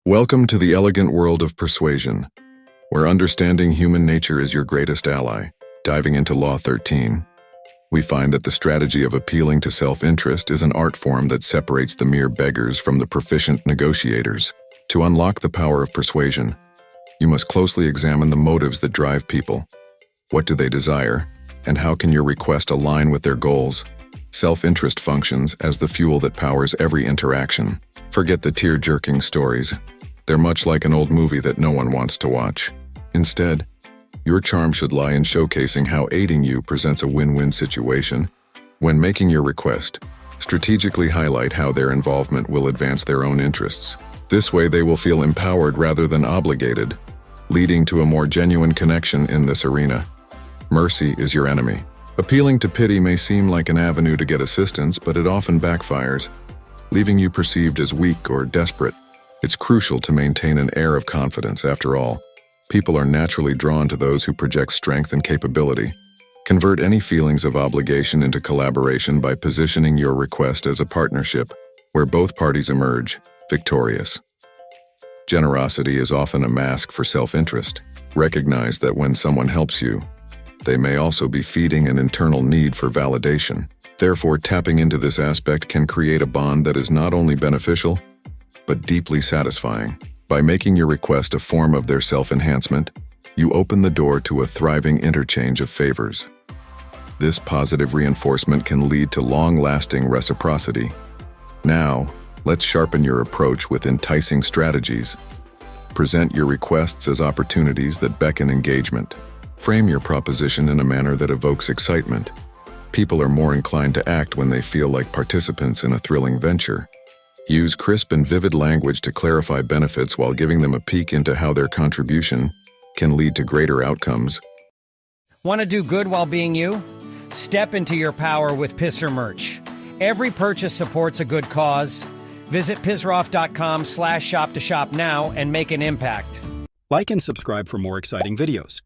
Welcome to the elegant world of persuasion, where understanding human nature is your greatest ally. Diving into Law 13, we find that the strategy of appealing to self-interest is an art form that separates the mere beggars from the proficient negotiators. To unlock the power of persuasion, you must closely examine the motives that drive people. What do they desire, and how can your request align with their goals? Self-interest functions as the fuel that powers every interaction. Forget the tear-jerking stories. They're much like an old movie that no one wants to watch. Instead, your charm should lie in showcasing how aiding you presents a win-win situation. When making your request, strategically highlight how their involvement will advance their own interests. This way they will feel empowered rather than obligated, leading to a more genuine connection in this arena. Mercy is your enemy. Appealing to pity may seem like an avenue to get assistance, but it often backfires, leaving you perceived as weak or desperate. It's crucial to maintain an air of confidence. After all, people are naturally drawn to those who project strength and capability. Convert any feelings of obligation into collaboration by positioning your request as a partnership where both parties emerge victorious. Generosity is often a mask for self-interest. Recognize that when someone helps you, they may also be feeding an internal need for validation. Therefore, tapping into this aspect can create a bond that is not only beneficial, but deeply satisfying. By making your request a form of their self-enhancement, you open the door to a thriving interchange of favors. This positive reinforcement can lead to long-lasting reciprocity. Now, let's sharpen your approach with enticing strategies. Present your requests as opportunities that beckon engagement. Frame your proposition in a manner that evokes excitement. People are more inclined to act when they feel like participants in a thrilling venture. Use crisp and vivid language to clarify benefits while giving them a peek into how their contribution can lead to greater outcomes. Want to do good while being you? Step into your power with Pisser merch. Every purchase supports a good cause. Visit pizroff.com/shop to shop now and make an impact. Like and subscribe for more exciting videos.